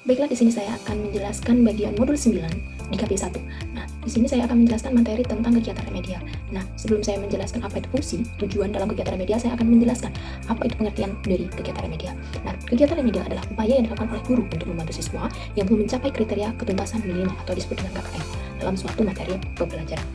Baiklah, di sini saya akan menjelaskan bagian modul 9 di KP1. Nah, di sini saya akan menjelaskan materi tentang kegiatan remedial. Nah, sebelum saya menjelaskan apa itu fungsi, tujuan dalam kegiatan remedial, saya akan menjelaskan apa itu pengertian dari kegiatan remedial. Nah, kegiatan remedial adalah upaya yang dilakukan oleh guru untuk membantu siswa yang belum mencapai kriteria ketuntasan minimal atau disebut dengan KKM dalam suatu materi pembelajaran.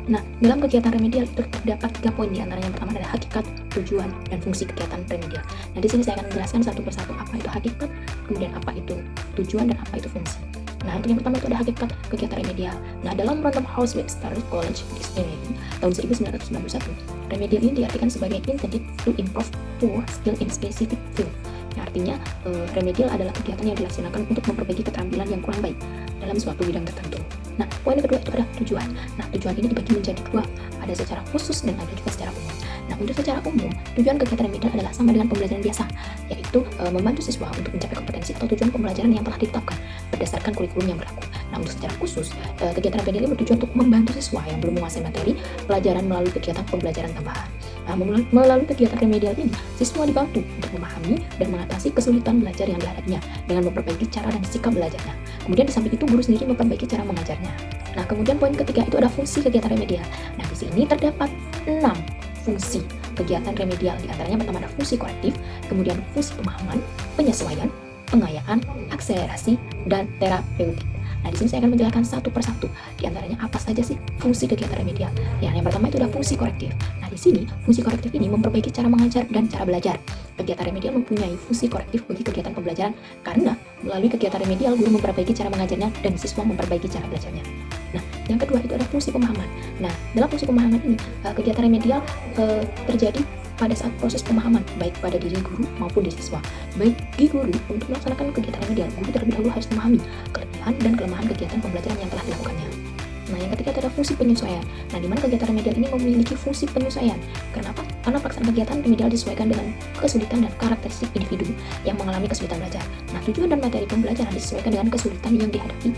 Nah, dalam kegiatan remedial itu terdapat 3 poin, di antaranya yang pertama adalah hakikat, tujuan, dan fungsi kegiatan remedial. Nah, di sini saya akan menjelaskan satu persatu apa itu hakikat, kemudian apa itu tujuan, dan apa itu fungsi. Nah, untuk yang pertama itu ada hakikat kegiatan remedial. Nah, dalam Random House Webster College Dictionary tahun 1991, remedial ini diartikan sebagai intended to improve poor skill in specific field. Nah, artinya remedial adalah kegiatan yang dilaksanakan untuk memperbaiki keterampilan yang kurang baik dalam suatu bidang tertentu. Nah, poin kedua itu ada tujuan. Nah, tujuan ini dibagi menjadi dua, ada secara khusus dan ada juga secara umum. Nah, untuk secara umum, tujuan kegiatan remedial adalah sama dengan pembelajaran biasa, yaitu membantu siswa untuk mencapai kompetensi atau tujuan pembelajaran yang telah ditetapkan berdasarkan kurikulum yang berlaku. Nah, untuk secara khusus, kegiatan remedial ini bertujuan untuk membantu siswa yang belum menguasai materi pelajaran melalui kegiatan pembelajaran tambahan. Nah, melalui kegiatan remedial ini, siswa dibantu untuk memahami dan mengatasi kesulitan belajar yang dihadapinya dengan memperbaiki cara dan sikap belajarnya. Kemudian di samping itu, guru sendiri memperbaiki cara mengajarnya. Nah, kemudian poin ketiga itu ada fungsi kegiatan remedial. Nah, di sini terdapat 6 fungsi kegiatan remedial. Di antaranya pertama ada fungsi korektif, kemudian fungsi pemahaman, penyesuaian, pengayaan, akselerasi, dan terapeutik. Nah, di sini saya akan menjelaskan satu persatu. Di antaranya apa saja sih fungsi kegiatan remedial? Ya, yang pertama itu adalah fungsi korektif. Nah, di sini fungsi korektif ini memperbaiki cara mengajar dan cara belajar. Kegiatan remedial mempunyai fungsi korektif bagi kegiatan pembelajaran karena melalui kegiatan remedial guru memperbaiki cara mengajarnya dan siswa memperbaiki cara belajarnya. Nah, yang kedua itu ada fungsi pemahaman. Nah, dalam fungsi pemahaman ini kegiatan remedial terjadi pada saat proses pemahaman baik pada diri guru maupun di siswa. Bagi guru untuk melaksanakan kegiatan remedial, guru terlebih dahulu harus memahami kelebihan dan kelemahan kegiatan pembelajaran yang telah dilakukannya. Nah, yang ketiga adalah fungsi penyesuaian. Nah, di mana kegiatan remedial ini memiliki fungsi penyesuaian. Kenapa? Karena pelaksanaan kegiatan remedial disesuaikan dengan kesulitan dan karakteristik individu yang mengalami kesulitan belajar. Nah, tujuan dan materi pembelajaran disesuaikan dengan kesulitan yang dihadapi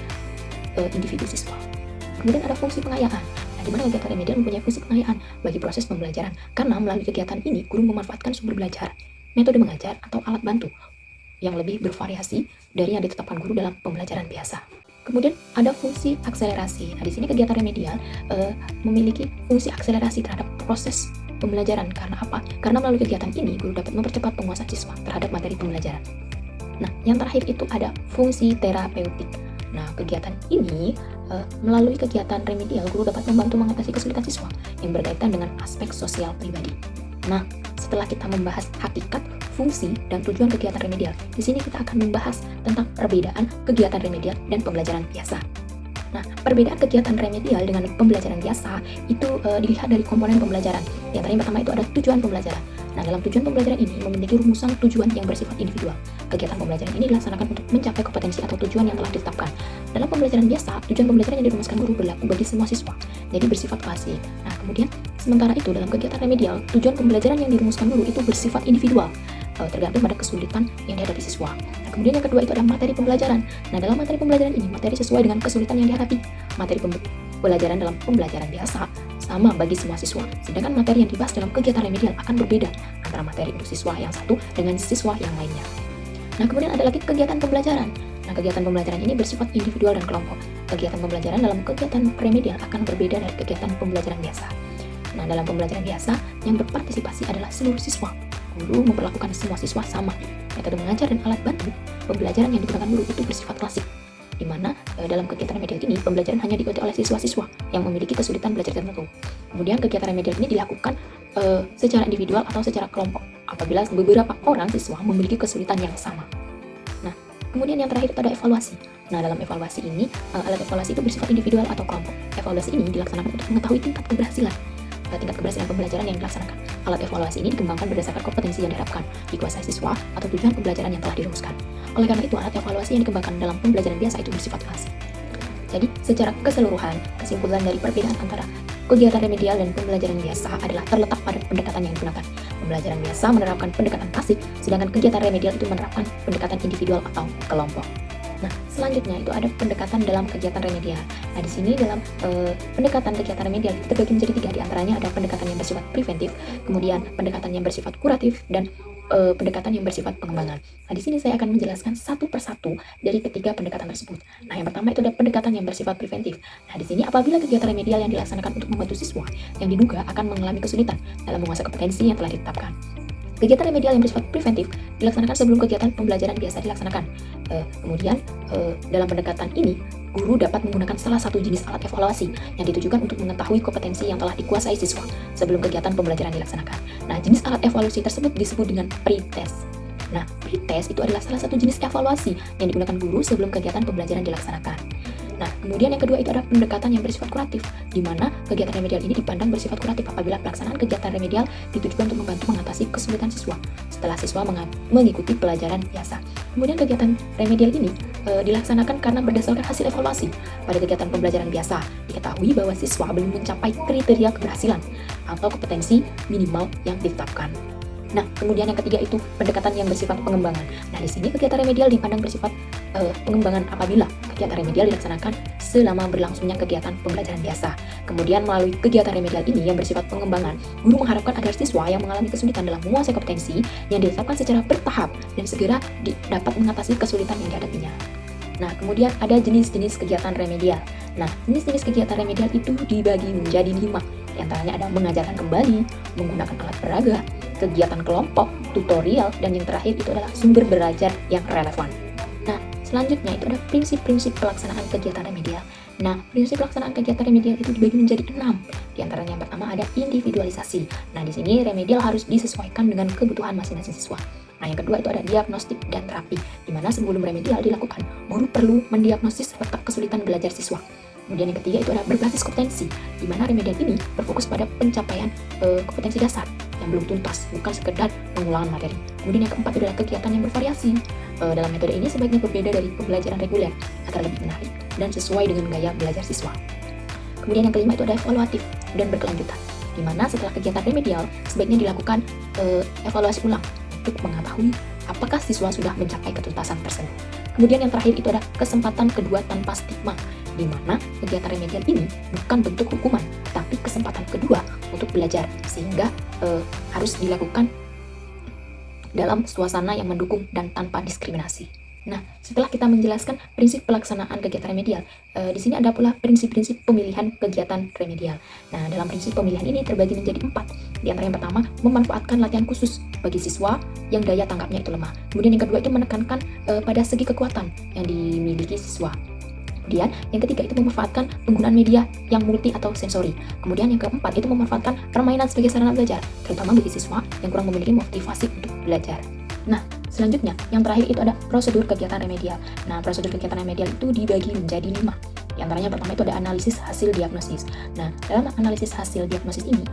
individu siswa. Kemudian ada fungsi pengayaan. Nah, di mana kegiatan remedial mempunyai fungsi pengayaan bagi proses pembelajaran. Karena melalui kegiatan ini, guru memanfaatkan sumber belajar, metode mengajar, atau alat bantu yang lebih bervariasi dari yang ditetapkan guru dalam pembelajaran biasa. Kemudian ada fungsi akselerasi. Nah, di sini kegiatan remedial memiliki fungsi akselerasi terhadap proses pembelajaran. Karena apa? Karena melalui kegiatan ini, guru dapat mempercepat penguasaan siswa terhadap materi pembelajaran. Nah, yang terakhir itu ada fungsi terapeutik. Nah, kegiatan ini melalui kegiatan remedial, guru dapat membantu mengatasi kesulitan siswa yang berkaitan dengan aspek sosial pribadi. Nah, setelah kita membahas hakikat, fungsi, dan tujuan kegiatan remedial, di sini kita akan membahas tentang perbedaan kegiatan remedial dan pembelajaran biasa. Nah, perbedaan kegiatan remedial dengan pembelajaran biasa itu dilihat dari komponen pembelajaran. Di antara yang pertama itu ada tujuan pembelajaran. Nah, dalam tujuan pembelajaran ini memiliki rumusan tujuan yang bersifat individual. Kegiatan pembelajaran ini dilaksanakan untuk mencapai kompetensi atau tujuan yang telah ditetapkan. Dalam pembelajaran biasa, tujuan pembelajaran yang dirumuskan guru berlaku bagi semua siswa, jadi bersifat klasik. Nah, kemudian sementara itu dalam kegiatan remedial, tujuan pembelajaran yang dirumuskan guru itu bersifat individual, tergantung pada kesulitan yang dihadapi siswa. Nah, kemudian yang kedua itu adalah materi pembelajaran. Nah, dalam materi pembelajaran ini, materi sesuai dengan kesulitan yang dihadapi. Materi pembelajaran dalam pembelajaran biasa sama bagi semua siswa, sedangkan materi yang dibahas dalam kegiatan remedial akan berbeda antara materi untuk siswa yang satu dengan siswa yang lainnya. Nah, kemudian ada lagi kegiatan pembelajaran. Nah, kegiatan pembelajaran ini bersifat individual dan kelompok. Kegiatan pembelajaran dalam kegiatan remedial akan berbeda dari kegiatan pembelajaran biasa. Nah, dalam pembelajaran biasa, yang berpartisipasi adalah seluruh siswa. Guru memperlakukan semua siswa sama. Metode mengajar dan alat bantu pembelajaran yang digunakan guru itu bersifat klasik, di mana dalam kegiatan remedial ini pembelajaran hanya diikuti oleh siswa-siswa yang memiliki kesulitan belajar tertentu. Kemudian kegiatan remedial ini dilakukan secara individual atau secara kelompok apabila beberapa orang siswa memiliki kesulitan yang sama. Nah, kemudian yang terakhir itu ada evaluasi. Nah, dalam evaluasi ini, alat evaluasi itu bersifat individual atau kelompok. Evaluasi ini dilaksanakan untuk mengetahui tingkat keberhasilan pembelajaran yang dilaksanakan. Alat evaluasi ini dikembangkan berdasarkan kompetensi yang diharapkan, dikuasai siswa, atau tujuan pembelajaran yang telah dirumuskan. Oleh karena itu, alat evaluasi yang dikembangkan dalam pembelajaran biasa itu bersifat klasik. Jadi, secara keseluruhan, kesimpulan dari perbedaan antara kegiatan remedial dan pembelajaran biasa adalah terletak pada pendekatan yang digunakan. Pembelajaran biasa menerapkan pendekatan klasik, sedangkan kegiatan remedial itu menerapkan pendekatan individual atau kelompok. Nah, selanjutnya itu ada pendekatan dalam kegiatan remedial. Nah, di sini dalam pendekatan kegiatan remedial terbagi menjadi 3, di antaranya ada pendekatan yang bersifat preventif, kemudian pendekatan yang bersifat kuratif, dan pendekatan yang bersifat pengembangan. Nah, di sini saya akan menjelaskan satu persatu dari ketiga pendekatan tersebut. Nah, yang pertama itu ada pendekatan yang bersifat preventif. Nah, di sini apabila kegiatan remedial yang dilaksanakan untuk membantu siswa yang diduga akan mengalami kesulitan dalam menguasai kompetensi yang telah ditetapkan. Kegiatan remedial yang bersifat preventif dilaksanakan sebelum kegiatan pembelajaran biasa dilaksanakan. Kemudian dalam pendekatan ini, guru dapat menggunakan salah satu jenis alat evaluasi yang ditujukan untuk mengetahui kompetensi yang telah dikuasai siswa sebelum kegiatan pembelajaran dilaksanakan. Nah, jenis alat evaluasi tersebut disebut dengan pretest. Nah, pretest itu adalah salah satu jenis evaluasi yang digunakan guru sebelum kegiatan pembelajaran dilaksanakan. Nah, kemudian yang kedua itu ada pendekatan yang bersifat kuratif, di mana kegiatan remedial ini dipandang bersifat kuratif apabila pelaksanaan kegiatan remedial ditujukan untuk membantu mengatasi kesulitan siswa setelah siswa mengikuti pelajaran biasa. Kemudian kegiatan remedial ini dilaksanakan karena berdasarkan hasil evaluasi. Pada kegiatan pembelajaran biasa, diketahui bahwa siswa belum mencapai kriteria keberhasilan atau kompetensi minimal yang ditetapkan. Nah, kemudian yang ketiga itu pendekatan yang bersifat pengembangan. Nah, di sini kegiatan remedial dipandang bersifat pengembangan apabila kegiatan remedial dilaksanakan selama berlangsungnya kegiatan pembelajaran biasa. Kemudian melalui kegiatan remedial ini yang bersifat pengembangan, guru mengharapkan agar siswa yang mengalami kesulitan dalam menguasai kompetensi yang ditetapkan secara bertahap dan segera dapat mengatasi kesulitan yang dihadapinya. Nah, kemudian ada jenis-jenis kegiatan remedial. Nah, jenis-jenis kegiatan remedial itu dibagi menjadi 5. Di antaranya ada mengajarkan kembali, menggunakan alat peraga, kegiatan kelompok, tutorial, dan yang terakhir itu adalah sumber belajar yang relevan. Nah, selanjutnya itu ada prinsip-prinsip pelaksanaan kegiatan remedial. Nah, prinsip pelaksanaan kegiatan remedial itu dibagi menjadi 6. Di antaranya yang pertama ada individualisasi. Nah, di sini remedial harus disesuaikan dengan kebutuhan masing-masing siswa. Nah, yang kedua itu ada diagnostik dan terapi, di mana sebelum remedial dilakukan, guru perlu mendiagnosis letak kesulitan belajar siswa. Kemudian yang ketiga itu ada berbasis kompetensi, di mana remedial ini berfokus pada pencapaian kompetensi dasar yang belum tuntas, bukan sekedar pengulangan materi. Kemudian yang keempat adalah kegiatan yang bervariasi. Dalam metode ini sebaiknya berbeda dari pembelajaran reguler agar lebih menarik dan sesuai dengan gaya belajar siswa. Kemudian yang kelima itu ada evaluatif dan berkelanjutan, di mana setelah kegiatan remedial sebaiknya dilakukan evaluasi ulang untuk mengetahui apakah siswa sudah mencapai ketuntasan tersebut. Kemudian yang terakhir itu ada kesempatan kedua tanpa stigma, di mana kegiatan remedial ini bukan bentuk hukuman, tapi kesempatan kedua untuk belajar, sehingga harus dilakukan dalam suasana yang mendukung dan tanpa diskriminasi. Nah, setelah kita menjelaskan prinsip pelaksanaan kegiatan remedial, di sini ada pula prinsip-prinsip pemilihan kegiatan remedial. Nah, dalam prinsip pemilihan ini terbagi menjadi 4. Di antara yang pertama, memanfaatkan latihan khusus bagi siswa yang daya tangkapnya itu lemah. Kemudian yang kedua itu menekankan pada segi kekuatan yang dimiliki siswa. Kemudian yang ketiga itu memanfaatkan penggunaan media yang multi atau sensori. Kemudian yang keempat itu memanfaatkan permainan sebagai sarana belajar, terutama bagi siswa yang kurang memiliki motivasi untuk belajar. Nah, selanjutnya yang terakhir itu ada prosedur kegiatan remedial. Nah, prosedur kegiatan remedial itu dibagi menjadi 5. Di antaranya pertama itu ada analisis hasil diagnosis. Nah, dalam analisis hasil diagnosis ini,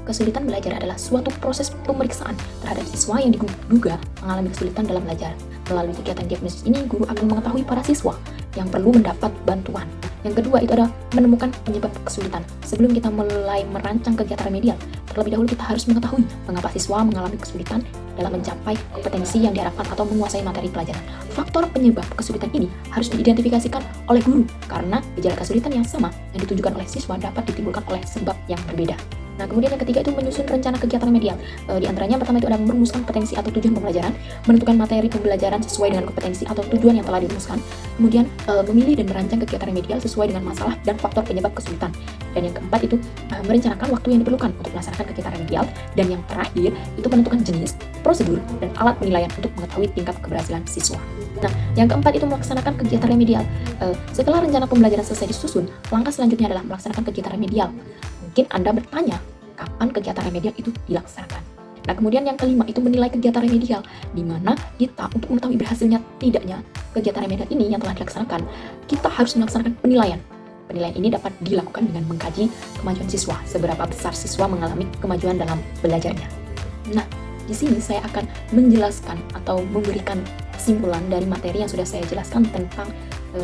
kesulitan belajar adalah suatu proses pemeriksaan terhadap siswa yang diduga mengalami kesulitan dalam belajar. Melalui kegiatan diagnosis ini, guru akan mengetahui para siswa yang perlu mendapat bantuan. Yang kedua itu adalah menemukan penyebab kesulitan. Sebelum kita mulai merancang kegiatan remedial, terlebih dahulu kita harus mengetahui mengapa siswa mengalami kesulitan dalam mencapai kompetensi yang diharapkan atau menguasai materi pelajaran. Faktor penyebab kesulitan ini harus diidentifikasikan oleh guru, karena gejala kesulitan yang sama yang ditunjukkan oleh siswa dapat ditimbulkan oleh sebab yang berbeda. Nah, kemudian yang ketiga itu menyusun rencana kegiatan remedial. Di antaranya pertama itu ada merumuskan kompetensi atau tujuan pembelajaran, menentukan materi pembelajaran sesuai dengan kompetensi atau tujuan yang telah dirumuskan, kemudian memilih dan merancang kegiatan remedial sesuai dengan masalah dan faktor penyebab kesulitan. Dan yang keempat itu merencanakan waktu yang diperlukan untuk melaksanakan kegiatan remedial, dan yang terakhir itu menentukan jenis, prosedur, dan alat penilaian untuk mengetahui tingkat keberhasilan siswa. Nah, yang keempat itu melaksanakan kegiatan remedial. Setelah rencana pembelajaran selesai disusun, langkah selanjutnya adalah melaksanakan kegiatan remedial. Mungkin Anda bertanya, kapan kegiatan remedial itu dilaksanakan? Nah, kemudian yang kelima itu menilai kegiatan remedial, di mana kita untuk mengetahui berhasilnya tidaknya kegiatan remedial ini yang telah dilaksanakan, kita harus melaksanakan penilaian. Penilaian ini dapat dilakukan dengan mengkaji kemajuan siswa, seberapa besar siswa mengalami kemajuan dalam belajarnya. Nah, di sini saya akan menjelaskan atau memberikan kesimpulan dari materi yang sudah saya jelaskan tentang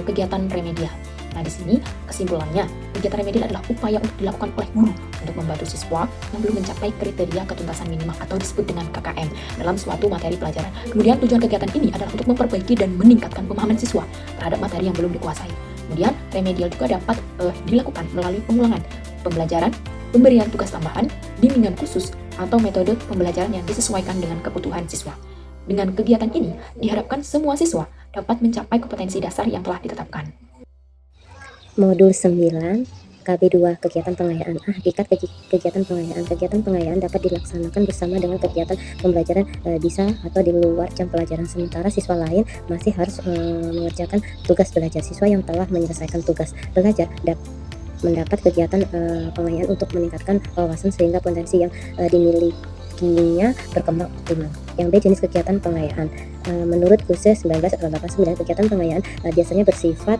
kegiatan remedial. Nah, di sini kesimpulannya, kegiatan remedial adalah upaya untuk dilakukan oleh guru untuk membantu siswa yang belum mencapai kriteria ketuntasan minimal atau disebut dengan KKM dalam suatu materi pelajaran. Kemudian tujuan kegiatan ini adalah untuk memperbaiki dan meningkatkan pemahaman siswa terhadap materi yang belum dikuasai. Kemudian remedial juga dapat dilakukan melalui pengulangan pembelajaran, pemberian tugas tambahan, bimbingan khusus, atau metode pembelajaran yang disesuaikan dengan kebutuhan siswa. Dengan kegiatan ini, diharapkan semua siswa dapat mencapai kompetensi dasar yang telah ditetapkan. Modul 9 KB2 Kegiatan Pengayaan. Hakikat kegiatan pengayaan. Kegiatan pengayaan dapat dilaksanakan bersama dengan kegiatan pembelajaran bisa atau di luar jam pelajaran, sementara siswa lain masih harus mengerjakan tugas belajar. Siswa yang telah menyelesaikan tugas belajar mendapat kegiatan pengayaan untuk meningkatkan wawasan sehingga potensi yang dimilikinya berkembang optimal. Yang B, jenis kegiatan pengayaan. Menurut KUSE 1989, kegiatan pengayaan biasanya bersifat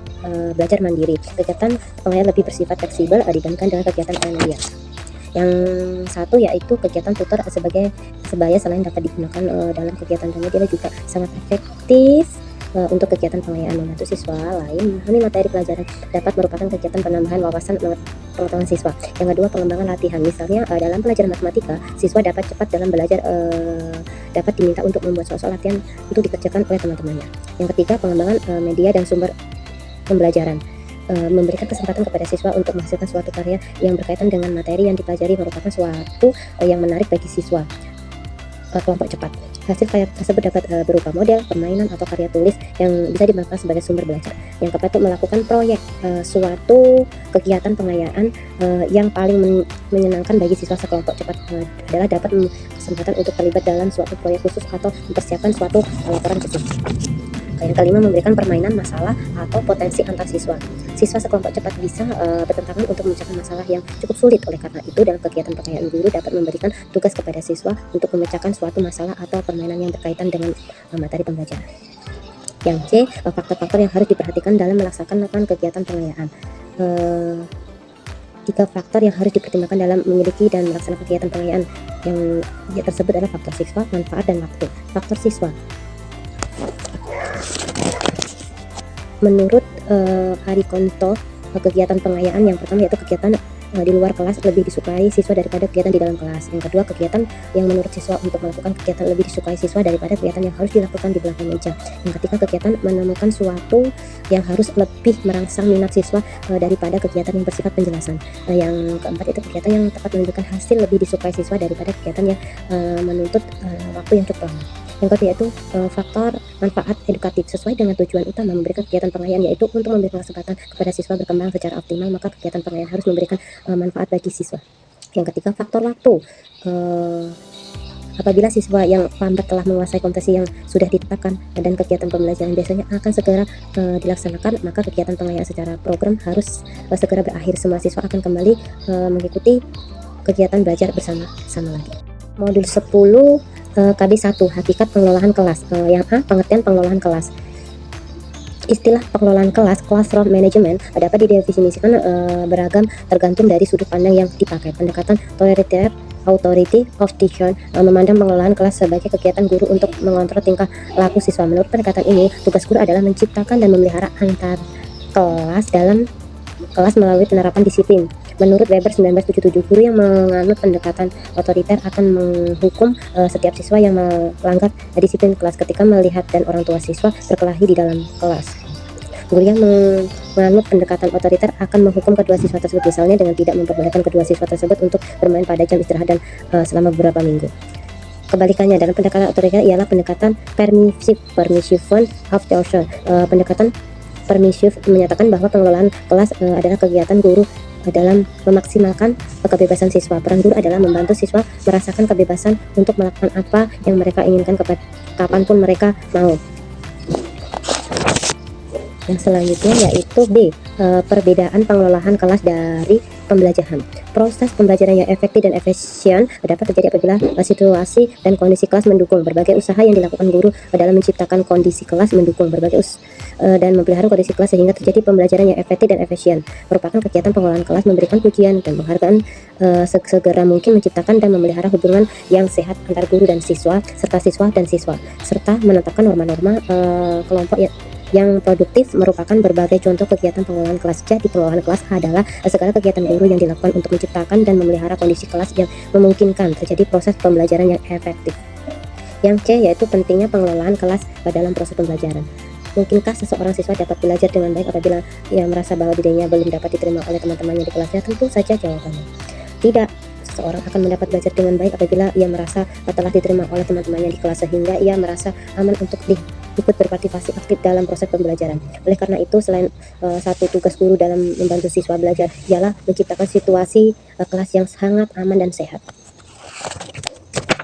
belajar mandiri. Kegiatan pengayaan lebih bersifat fleksibel dibandingkan dengan kegiatan media. Yang satu yaitu kegiatan tutor sebaya selain dapat digunakan dalam kegiatan media juga sangat efektif untuk kegiatan pengayaan, membantu siswa lain memahami materi pelajaran, dapat merupakan kegiatan penambahan wawasan pengetahuan siswa. Yang kedua, pengembangan latihan. Misalnya dalam pelajaran matematika, siswa dapat cepat dalam belajar dapat diminta untuk membuat soal-soal latihan untuk dikerjakan oleh teman-temannya. Yang ketiga, pengembangan media dan sumber pembelajaran. Memberikan kesempatan kepada siswa untuk menghasilkan suatu karya yang berkaitan dengan materi yang dipelajari merupakan suatu yang menarik bagi siswa. Kelompok cepat. Hasil karya tersebut dapat berupa model, permainan, atau karya tulis yang bisa dimanfaatkan sebagai sumber belajar. Yang keempat, melakukan proyek. Suatu kegiatan pengayaan yang paling menyenangkan bagi siswa sekelompok cepat adalah dapat kesempatan untuk terlibat dalam suatu proyek khusus atau mempersiapkan suatu laporan khusus. Yang kelima, memberikan permainan masalah atau potensi antar siswa. Siswa sekelompok cepat bisa bertentangan untuk memecahkan masalah yang cukup sulit. Oleh karena itu, dalam kegiatan pengayaan, guru dapat memberikan tugas kepada siswa untuk memecahkan suatu masalah atau permainan yang berkaitan dengan materi pembelajaran. Yang C, faktor-faktor yang harus diperhatikan dalam melaksanakan kegiatan pengayaan. 3 faktor yang harus dipertimbangkan dalam memiliki dan melaksanakan kegiatan pengayaan yang tersebut adalah faktor siswa, manfaat, dan waktu. Faktor siswa. Menurut Ari Konto, kegiatan pengayaan yang pertama yaitu kegiatan di luar kelas lebih disukai siswa daripada kegiatan di dalam kelas. Yang kedua, kegiatan yang menurut siswa untuk melakukan kegiatan lebih disukai siswa daripada kegiatan yang harus dilakukan di belakang meja. Yang ketiga, kegiatan menemukan suatu yang harus lebih merangsang minat siswa daripada kegiatan yang bersifat penjelasan. Yang keempat, itu kegiatan yang tepat menunjukkan hasil lebih disukai siswa daripada kegiatan yang menuntut waktu yang cukup lama. Yang kedua yaitu faktor manfaat edukatif. Sesuai dengan tujuan utama memberikan kegiatan pengayaan yaitu untuk memberikan kesempatan kepada siswa berkembang secara optimal, maka kegiatan pengayaan harus memberikan manfaat bagi siswa. Yang ketiga, faktor waktu. Apabila siswa yang lambat telah menguasai kompetensi yang sudah ditetapkan dan kegiatan pembelajaran biasanya akan segera dilaksanakan, maka kegiatan pengayaan secara program harus segera berakhir. Semua siswa akan kembali mengikuti kegiatan belajar bersama-sama lagi. Modul 10 KB1 Hakikat Pengelolaan Kelas. Yang A, pengertian pengelolaan kelas. Istilah pengelolaan kelas, classroom management, dapat didefinisikan beragam tergantung dari sudut pandang yang dipakai. Pendekatan totaliter authority of teacher memandang pengelolaan kelas sebagai kegiatan guru untuk mengontrol tingkah laku siswa. Menurut pendekatan ini, tugas guru adalah menciptakan dan memelihara antar kelas dalam kelas melalui penerapan disiplin. Menurut Weber 1977, guru yang menganut pendekatan otoriter akan menghukum setiap siswa yang melanggar disiplin kelas ketika melihat dan orang tua siswa berkelahi di dalam kelas. Guru yang menganut pendekatan otoriter akan menghukum kedua siswa tersebut, misalnya dengan tidak memperbolehkan kedua siswa tersebut untuk bermain pada jam istirahat dan selama beberapa minggu. Kebalikannya, dalam pendekatan otoriter ialah pendekatan permissive of teacher. Pendekatan permissive menyatakan bahwa pengelolaan kelas adalah kegiatan guru dalam memaksimalkan kebebasan siswa. Peran guru adalah membantu siswa merasakan kebebasan untuk melakukan apa yang mereka inginkan kapanpun mereka mau. Yang selanjutnya yaitu B, perbedaan pengelolaan kelas dari pembelajaran. Proses pembelajaran yang efektif dan efisien dapat terjadi apabila situasi dan kondisi kelas mendukung. Berbagai usaha yang dilakukan guru dalam menciptakan kondisi kelas mendukung dan memelihara kondisi kelas sehingga terjadi pembelajaran yang efektif dan efisien. Merupakan kegiatan pengelolaan kelas memberikan pujian dan penghargaan segera mungkin menciptakan dan memelihara hubungan yang sehat antar guru dan siswa serta menetapkan norma-norma kelompok yang produktif. Merupakan berbagai contoh kegiatan pengelolaan kelas. Jadi pengelolaan kelas adalah segala kegiatan guru yang dilakukan untuk menciptakan dan memelihara kondisi kelas yang memungkinkan terjadi proses pembelajaran yang efektif. Yang C yaitu pentingnya pengelolaan kelas dalam proses pembelajaran. Mungkinkah seseorang siswa dapat belajar dengan baik apabila ia merasa bahwa dirinya belum dapat diterima oleh teman-temannya di kelasnya? Tentu saja jawabannya tidak. seseorang akan mendapat belajar dengan baik apabila ia merasa telah diterima oleh teman-temannya di kelas, sehingga ia merasa aman untuk ikut berpartisipasi aktif dalam proses pembelajaran. Oleh karena itu, selain satu tugas guru dalam membantu siswa belajar ialah menciptakan situasi kelas yang sangat aman dan sehat.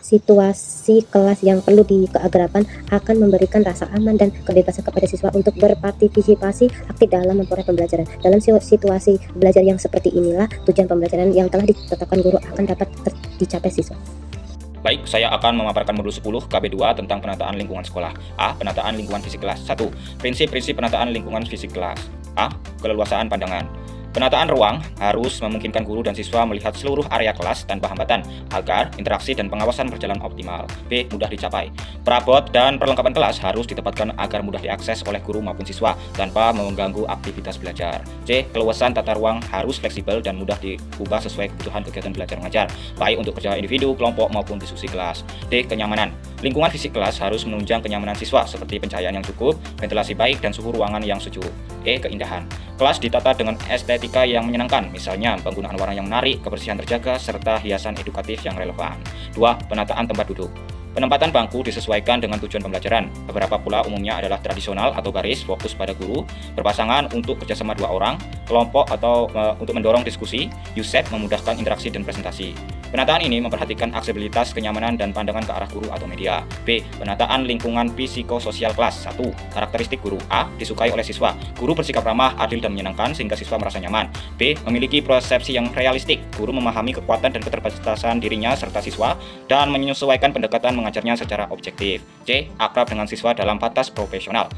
Situasi kelas yang penuh keakraban akan memberikan rasa aman dan kebebasan kepada siswa untuk berpartisipasi aktif dalam memperoleh pembelajaran. Dalam situasi belajar yang seperti inilah tujuan pembelajaran yang telah ditetapkan guru akan dapat dicapai siswa. Baik, saya akan memaparkan modul 10 KB2 tentang penataan lingkungan sekolah. A. Penataan lingkungan fisik kelas. 1. Prinsip-prinsip penataan lingkungan fisik kelas. A. Keleluasaan pandangan. Penataan ruang harus memungkinkan guru dan siswa melihat seluruh area kelas tanpa hambatan agar interaksi dan pengawasan berjalan optimal. B. Mudah dicapai. Perabot dan perlengkapan kelas harus ditempatkan agar mudah diakses oleh guru maupun siswa tanpa mengganggu aktivitas belajar. C. Keluasan tata ruang harus fleksibel dan mudah diubah sesuai kebutuhan kegiatan belajar mengajar, baik untuk kerja individu, kelompok maupun diskusi kelas. D. Kenyamanan. Lingkungan fisik kelas harus menunjang kenyamanan siswa seperti pencahayaan yang cukup, ventilasi baik, dan suhu ruangan yang sejuk. E. Keindahan. Kelas ditata dengan estetika yang menyenangkan, misalnya penggunaan warna yang menarik, kebersihan terjaga, serta hiasan edukatif yang relevan. 2. Penataan tempat duduk. Penempatan bangku disesuaikan dengan tujuan pembelajaran. Beberapa pula umumnya adalah tradisional atau baris, fokus pada guru, berpasangan untuk kerjasama 2 orang, kelompok atau untuk mendorong diskusi, U-set memudahkan interaksi dan presentasi. Penataan ini memperhatikan aksesibilitas, kenyamanan, dan pandangan ke arah guru atau media. B. Penataan lingkungan psikososial kelas. 1. Karakteristik guru. A. Disukai oleh siswa. Guru bersikap ramah, adil, dan menyenangkan sehingga siswa merasa nyaman. B. Memiliki persepsi yang realistik. Guru memahami kekuatan dan keterbatasan dirinya serta siswa dan menyesuaikan pendekatan mengajarnya secara objektif. C. Akrab dengan siswa dalam batas profesional.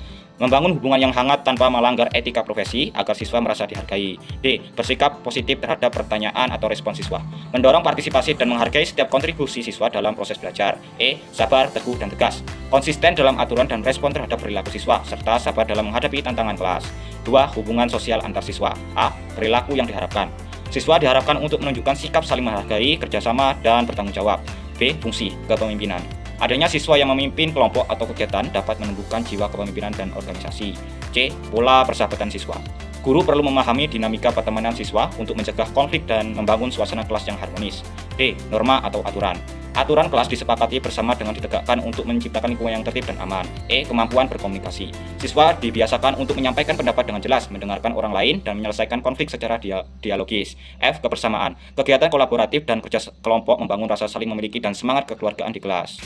Membangun hubungan yang hangat tanpa melanggar etika profesi agar siswa merasa dihargai. D. Bersikap positif terhadap pertanyaan atau respon siswa. Mendorong partisipasi dan menghargai setiap kontribusi siswa dalam proses belajar. E. Sabar, teguh, dan tegas. Konsisten dalam aturan dan respon terhadap perilaku siswa, serta sabar dalam menghadapi tantangan kelas. 2. Hubungan sosial antar siswa. A. Perilaku yang diharapkan. Siswa diharapkan untuk menunjukkan sikap saling menghargai, kerjasama, dan bertanggung jawab. B. Fungsi kepemimpinan. Adanya siswa yang memimpin kelompok atau kegiatan dapat menumbuhkan jiwa kepemimpinan dan organisasi. C. Pola persahabatan siswa. Guru perlu memahami dinamika pertemanan siswa untuk mencegah konflik dan membangun suasana kelas yang harmonis. D. Norma atau aturan. Aturan kelas disepakati bersama dengan ditegakkan untuk menciptakan lingkungan yang tertib dan aman. E. Kemampuan berkomunikasi. Siswa dibiasakan untuk menyampaikan pendapat dengan jelas, mendengarkan orang lain, dan menyelesaikan konflik secara dialogis. F. Kebersamaan. Kegiatan kolaboratif dan kerja kelompok membangun rasa saling memiliki dan semangat kekeluargaan di kelas.